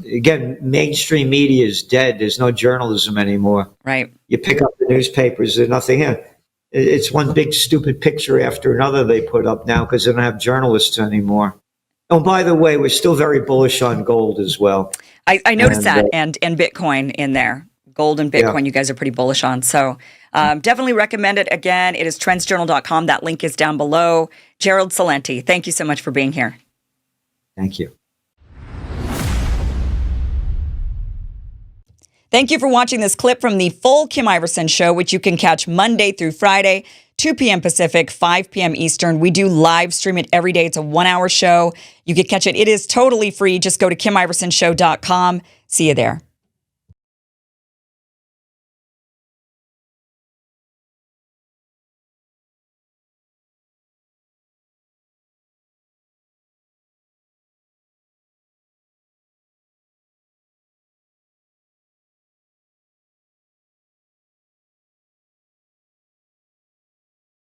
again, mainstream media is dead. There's no journalism anymore.
Right.
You pick up the newspapers, there's nothing here. It's one big stupid picture after another they put up now because they don't have journalists anymore. Oh, by the way, we're still very bullish on gold as well.
I noticed that and Bitcoin in there. Gold and Bitcoin, you guys are pretty bullish on. So definitely recommend it. Again, it is trendsjournal.com. That link is down below. Gerald Celente, thank you so much for being here.
Thank you.
Thank you for watching this clip from the full Kim Iverson Show, which you can catch Monday through Friday, 2 p.m. Pacific, 5 p.m. Eastern. We do live stream it every day. It's a 1-hour show. You can catch it. It is totally free. Just go to KimIversonShow.com. See you there.